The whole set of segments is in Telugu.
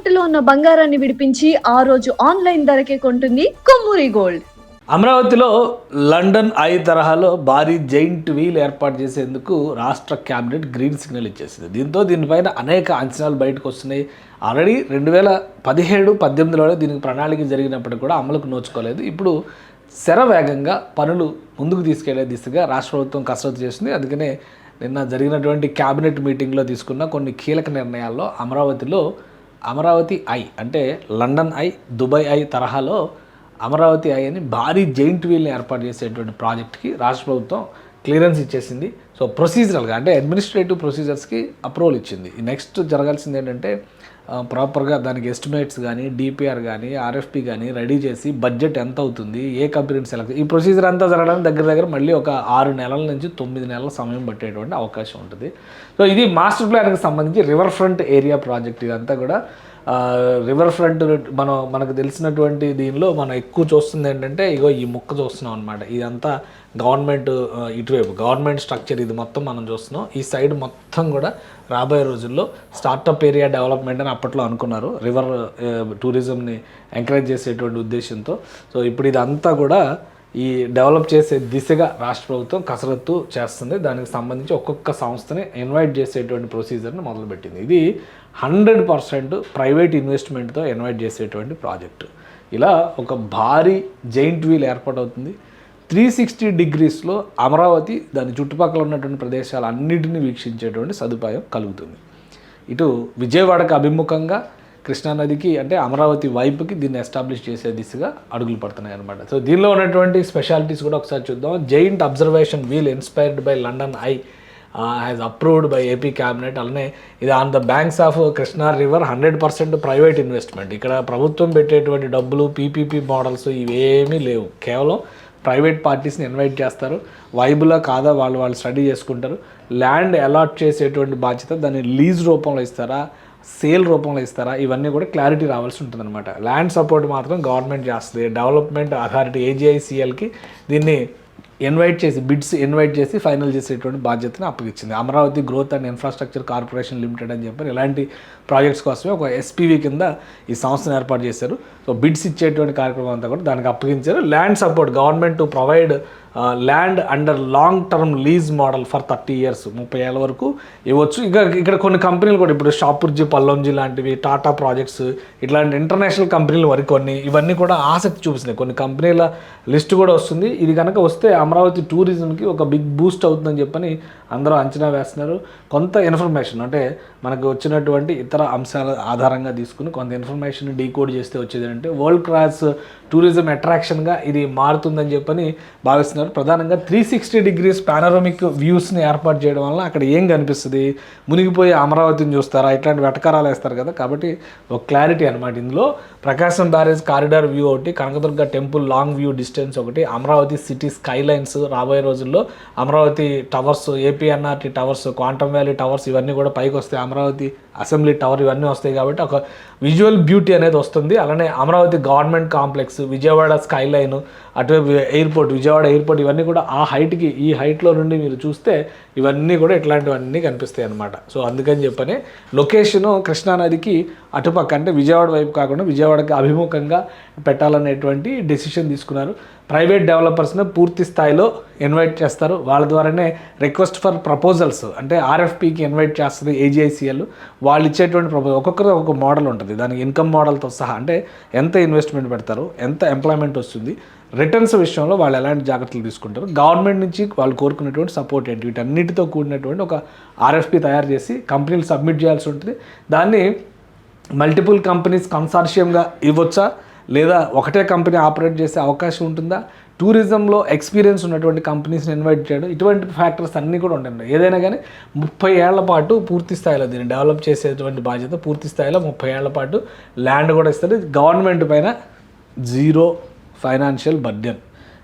తాకట్టులో ఉన్న బంగారాన్ని విడిపించి ఆ రోజు ఆన్లైన్ ధరకే కొంటుంది కొమ్మూరి గోల్డ్. అమరావతిలో లండన్ ఐ తరహాలో భారీ జైంట్ వీల్ ఏర్పాటు చేసేందుకు రాష్ట్ర క్యాబినెట్ గ్రీన్ సిగ్నల్ ఇచ్చేసింది. దీంతో దీనిపైన అనేక అంచనాలు బయటకు వస్తున్నాయి. ఆల్రెడీ 2017-18లోనే దీనికి ప్రణాళిక జరిగినప్పటికీ కూడా అమలుకు నోచుకోలేదు. ఇప్పుడు శరవేగంగా పనులు ముందుకు తీసుకెళ్లే దిశగా రాష్ట్ర ప్రభుత్వం కసరత్తు చేసింది. అందుకనే నిన్న జరిగినటువంటి క్యాబినెట్ మీటింగ్లో తీసుకున్న కొన్ని కీలక నిర్ణయాల్లో అమరావతి ఐ అంటే లండన్ ఐ, దుబాయ్ ఐ తరహాలో అమరావతి ఐ అని భారీ జైంట్ వీల్ని ఏర్పాటు చేసేటువంటి ప్రాజెక్ట్కి రాష్ట్ర ప్రభుత్వం క్లియరెన్స్ ఇచ్చేసింది. సో ప్రొసీజరల్గా అంటే అడ్మినిస్ట్రేటివ్ ప్రొసీజర్స్కి అప్రూవల్ ఇచ్చింది. నెక్స్ట్ జరగాల్సింది ఏంటంటే ప్రాపర్గా దానికి ఎస్టిమేట్స్ కానీ, డిపిఆర్ కానీ, ఆర్ఎఫ్పి కానీ రెడీ చేసి బడ్జెట్ ఎంత అవుతుంది, ఏ కంపెనీని సెలెక్ట్, ఈ ప్రొసీజర్ అంతా జరగడానికి దగ్గర మళ్ళీ ఒక 6 నెలల నుంచి 9 నెలల సమయం పట్టేటువంటి అవకాశం ఉంటుంది. సో ఇది మాస్టర్ ప్లాన్కి సంబంధించి రివర్ ఫ్రంట్ ఏరియా ప్రాజెక్ట్. ఇదంతా కూడా రివర్ ఫ్రంట్ మనకు తెలిసినటువంటి దీనిలో మనం ఎక్కువ చూస్తుంది ఏంటంటే ఇగో ఈ ముక్క చూస్తున్నాం అనమాట. ఇదంతా గవర్నమెంట్, ఇటువైపు గవర్నమెంట్ స్ట్రక్చర్ ఇది మొత్తం మనం చూస్తున్నాం. ఈ సైడ్ మొత్తం కూడా రాబోయే రోజుల్లో స్టార్టప్ ఏరియా డెవలప్మెంట్ అని అప్పట్లో అనుకున్నారు, రివర్ టూరిజంని ఎంకరేజ్ చేసేటువంటి ఉద్దేశంతో. సో ఇప్పుడు ఇదంతా కూడా ఈ డెవలప్ చేసే దిశగా రాష్ట్ర ప్రభుత్వం కసరత్తు చేస్తుంది. దానికి సంబంధించి ఒక్కొక్క సంస్థని ఇన్వైట్ చేసేటువంటి ప్రొసీజర్ని మొదలుపెట్టింది. ఇది 100% ప్రైవేట్ ఇన్వెస్ట్మెంట్తో ఇన్వైట్ చేసేటువంటి ప్రాజెక్టు. ఇలా ఒక భారీ జైంట్ వీల్ ఏర్పాటవుతుంది. 360 డిగ్రీస్లో అమరావతి దాని చుట్టుపక్కల ఉన్నటువంటి ప్రదేశాలు అన్నింటినీ వీక్షించేటువంటి సదుపాయం కలుగుతుంది. ఇటు విజయవాడకు అభిముఖంగా కృష్ణానదికి అంటే అమరావతి వైపుకి దీన్ని ఎస్టాబ్లిష్ చేసే దిశగా అడుగులు పడుతున్నాయి అనమాట. సో దీనిలో ఉన్నటువంటి స్పెషాలిటీస్ కూడా ఒకసారి చూద్దాం. Giant observation wheel inspired by London Eye has approved by AP cabinet. అలానే ఇది on the banks of Krishna river, 100% private investment. ఇక్కడ ప్రభుత్వం పెట్టేటువంటి డబ్బులు, పీపీపీ మోడల్స్ ఇవేమీ లేవు. కేవలం ప్రైవేట్ పార్టీస్ని ఇన్వైట్ చేస్తారు. వైబులా కాదా వాళ్ళు స్టడీ చేసుకుంటారు. ల్యాండ్ అలాట్ చేసేటువంటి బాధ్యత దాన్ని లీజ్ రూపంలో ఇస్తారా, సేల్ రూపంలో ఇస్తారా, ఇవన్నీ కూడా క్లారిటీ రావాల్సి ఉంటుందన్నమాట. ల్యాండ్ సపోర్ట్ మాత్రం గవర్నమెంట్ చేస్తుంది. డెవలప్మెంట్ అథారిటీ ఏజీఐసీఎల్కి దీన్ని బిడ్స్ ఇన్వైట్ చేసి ఫైనల్ చేసేటువంటి బాధ్యతను అప్పగించింది. Amaravati growth and infrastructure corporation limited అని చెప్పి ఇలాంటి ప్రాజెక్ట్స్ కోసమే ఒక ఎస్పీవీ కింద ఈ సంస్థను ఏర్పాటు చేశారు. సో బిడ్స్ ఇచ్చేటువంటి కార్యక్రమం అంతా కూడా దానికి అప్పగించారు. Land support government to provide land under long term lease model for 30 years, 30 ఏళ్ళ వరకు ఇవ్వచ్చు. ఇక్కడ కొన్ని కంపెనీలు కూడా ఇప్పుడు షాపూర్జీ, పల్లంజీ లాంటివి, టాటా ప్రాజెక్ట్స్, ఇట్లాంటి ఇంటర్నేషనల్ కంపెనీలు కొన్ని ఇవన్నీ కూడా ఆసక్తి చూపిస్తున్నాయి. కొన్ని కంపెనీల లిస్ట్ కూడా వస్తుంది. ఇది కనుక వస్తే అమరావతి టూరిజంకి ఒక బిగ్ బూస్ట్ అవుతుందని చెప్పని అందరూ అంచనా వేస్తున్నారు. కొంత ఇన్ఫర్మేషన్ అంటే మనకు వచ్చినటువంటి ఇతర అంశాల ఆధారంగా తీసుకుని కొంత ఇన్ఫర్మేషన్ డీకోడ్ చేస్తే వచ్చేది అంటే వరల్డ్ క్లాస్ టూరిజం అట్రాక్షన్గా ఇది మారుతుందని చెప్పని భావిస్తున్నారు. ప్రధానంగా 360 degrees పానోరమిక్ వ్యూస్ని ఏర్పాటు చేయడం వల్ల అక్కడ ఏం కనిపిస్తుంది, మునిగిపోయి అమరావతిని చూస్తారా, ఇట్లాంటి వెటకారాలు వేస్తారు కదా. కాబట్టి ఒక క్లారిటీ అనమాట. ఇందులో ప్రకాశం బ్యారేజ్ కారిడార్ వ్యూ ఒకటి, Kanakadurga temple long view distance ఒకటి, అమరావతి సిటీ స్కైలైన్స్, రాబోయే రోజుల్లో Amaravati towers, APNRT towers, quantum valley towers ఇవన్నీ కూడా పైకి వస్తాయి. అమరావతి అసెంబ్లీ టవర్ ఇవన్నీ వస్తాయి. కాబట్టి ఒక విజువల్ బ్యూటీ అనేది వస్తుంది. అలానే Amaravati government complex, Vijayawada Skyline, అటువైపు ఎయిర్పోర్ట్, విజయవాడ ఎయిర్పోర్ట్ ఇవన్నీ కూడా ఆ హైట్కి, ఈ హైట్లో నుండి మీరు చూస్తే ఇవన్నీ కూడా ఇట్లాంటివన్నీ కనిపిస్తాయి అన్నమాట. సో అందుకని చెప్పని లొకేషను కృష్ణానదికి అటుపక్క అంటే విజయవాడ వైపు కాకుండా విజయవాడకి అభిముఖంగా పెట్టాలనేటువంటి డెసిషన్ తీసుకున్నారు. ప్రైవేట్ డెవలపర్స్ని పూర్తి స్థాయిలో ఇన్వైట్ చేస్తారు. వాళ్ళ ద్వారానే రిక్వెస్ట్ ఫర్ ప్రపోజల్స్ అంటే ఆర్ఎఫ్పికి ఇన్వైట్ చేస్తుంది ఏజీఐసీఎల్. వాళ్ళు ఇచ్చేటువంటి ప్రపోజల్ ఒక్కొక్కరు ఒక మోడల్ ఉంటుంది. దానికి ఇన్కమ్ మోడల్తో సహా అంటే ఎంత ఇన్వెస్ట్మెంట్ పెడతారు, ఎంత ఎంప్లాయ్మెంట్ వస్తుంది, రిటర్న్స్ విషయంలో వాళ్ళు ఎలాంటి జాగ్రత్తలు తీసుకుంటారు, గవర్నమెంట్ నుంచి వాళ్ళు కోరుకున్నటువంటి సపోర్ట్ ఏంటి, వీటన్నిటితో కూడినటువంటి ఒక ఆర్ఎఫ్పి తయారు చేసి కంపెనీలు సబ్మిట్ చేయాల్సి ఉంటుంది. దాన్ని మల్టిపుల్ కంపెనీస్ కన్సార్షియంగా ఇవ్వచ్చా, లేదా ఒకటే కంపెనీ ఆపరేట్ చేసే అవకాశం ఉంటుందా, టూరిజంలో ఎక్స్పీరియన్స్ ఉన్నటువంటి కంపెనీస్ని ఇన్వైట్ చేయడం, ఇటువంటి ఫ్యాక్టర్స్ అన్నీ కూడా ఉంటాయి. ఏదైనా కానీ 30 ఏళ్ల పాటు పూర్తి స్థాయిలో దీన్ని డెవలప్ చేసేటువంటి బాధ్యత పూర్తి స్థాయిలో 30 ఏళ్ల పాటు ల్యాండ్ కూడా ఇస్తుంది. గవర్నమెంట్ పైన 0 ఫైనాన్షియల్ బర్డెన్.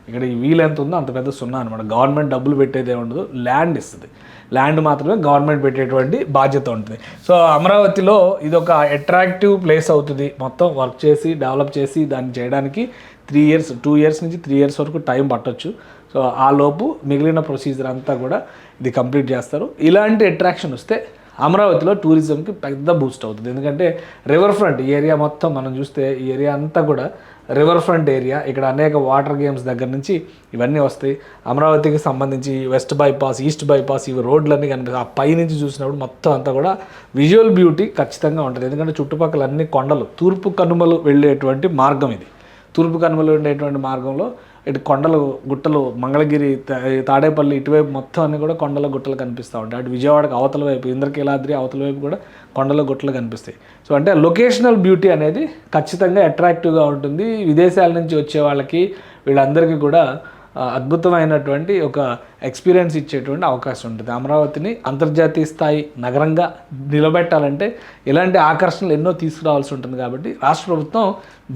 ఇక్కడ ఈ వీల్ ఎంత ఉందో అంత పెద్ద సున్నా అనమాట. గవర్నమెంట్ డబ్బులు పెట్టేదే ఉండదు, ల్యాండ్ ఇస్తుంది. ల్యాండ్ మాత్రమే గవర్నమెంట్ పెట్టేటువంటి బాధ్యత ఉంటుంది. సో అమరావతిలో ఇది ఒక అట్రాక్టివ్ ప్లేస్ అవుతుంది. మొత్తం వర్క్ చేసి డెవలప్ చేసి దాన్ని చేయడానికి 2 years నుంచి 3 years వరకు టైం పట్టొచ్చు. సో ఆ లోపు మిగిలిన ప్రొసీజర్ అంతా కూడా ఇది కంప్లీట్ చేస్తారు. ఇలాంటి అట్రాక్షన్ వస్తే అమరావతిలో టూరిజంకి పెద్ద బూస్ట్ అవుతుంది. ఎందుకంటే రివర్ ఫ్రంట్ ఈ ఏరియా మొత్తం మనం చూస్తే ఈ ఏరియా అంతా కూడా రివర్ ఫ్రంట్ ఏరియా. ఇక్కడ అనేక వాటర్ గేమ్స్ దగ్గర నుంచి ఇవన్నీ వస్తాయి. అమరావతికి సంబంధించి వెస్ట్ బైపాస్, ఈస్ట్ బైపాస్, ఇవి రోడ్లన్నీ కనిపిస్తాయి. ఆ పై నుంచి చూసినప్పుడు మొత్తం అంతా కూడా విజువల్ బ్యూటీ ఖచ్చితంగా ఉంటుంది. ఎందుకంటే చుట్టుపక్కల అన్ని కొండలు, తూర్పు కనుమలు వెళ్ళేటువంటి మార్గం ఇది. తూర్పు కనుమలు ఉండేటువంటి మార్గంలో ఇటు కొండలు, గుట్టలు, మంగళగిరి, తాడేపల్లి ఇటువైపు మొత్తం అన్ని కూడా కొండల గుట్టలు కనిపిస్తూ ఉంటాయి. అటు విజయవాడకు అవతల వైపు ఇంద్రకీలాద్రి అవతల వైపు కూడా కొండల గుట్టలు కనిపిస్తాయి. సో అంటే లొకేషనల్ బ్యూటీ అనేది ఖచ్చితంగా అట్రాక్టివ్గా ఉంటుంది. విదేశాల నుంచి వచ్చే వాళ్ళకి వీళ్ళందరికీ కూడా అద్భుతమైనటువంటి ఒక ఎక్స్పీరియన్స్ ఇచ్చేటువంటి అవకాశం ఉంటుంది. అమరావతిని అంతర్జాతీయ స్థాయి నగరంగా నిలబెట్టాలంటే ఇలాంటి ఆకర్షణలు ఎన్నో తీసుకురావాల్సి ఉంటుంది. కాబట్టి రాష్ట్ర ప్రభుత్వం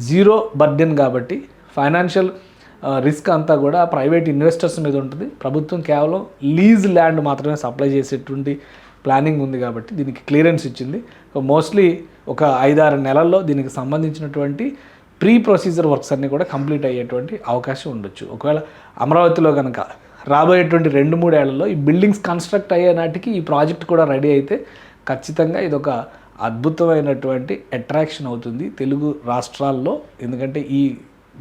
జీరో బర్డెన్ కాబట్టి ఫైనాన్షియల్ రిస్క్ అంతా కూడా ప్రైవేట్ ఇన్వెస్టర్స్ మీద ఉంటుంది. ప్రభుత్వం కేవలం లీజ్ ల్యాండ్ మాత్రమే సప్లై చేసేటువంటి ప్లానింగ్ ఉంది కాబట్టి దీనికి క్లియరెన్స్ ఇచ్చింది. మోస్ట్లీ ఒక 5-6 నెలల్లో దీనికి సంబంధించినటువంటి ప్రీ ప్రొసీజర్ వర్క్స్ అన్నీ కూడా కంప్లీట్ అయ్యేటువంటి అవకాశం ఉండొచ్చు. ఒకవేళ అమరావతిలో కనుక రాబోయేటువంటి 2-3 ఏళ్లలో ఈ బిల్డింగ్స్ కన్స్ట్రక్ట్ అయ్యే నాటికి ఈ ప్రాజెక్ట్ కూడా రెడీ అయితే ఖచ్చితంగా ఇదొక అద్భుతమైనటువంటి అట్రాక్షన్ అవుతుంది తెలుగు రాష్ట్రాల్లో. ఎందుకంటే ఈ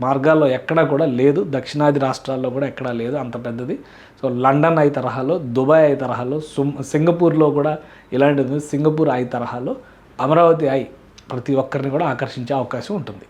మార్గాల్లో ఎక్కడా కూడా లేదు, దక్షిణాది రాష్ట్రాల్లో కూడా ఎక్కడా లేదు అంత పెద్దది. సో లండన్ ఐ తరహాలో, దుబాయ్ ఐ తరహాలో, సింగపూర్లో కూడా ఇలాంటిది. సింగపూర్ ఐ తరహాలో అమరావతి ఐ ప్రతి ఒక్కరిని కూడా ఆకర్షించే అవకాశం ఉంటుంది.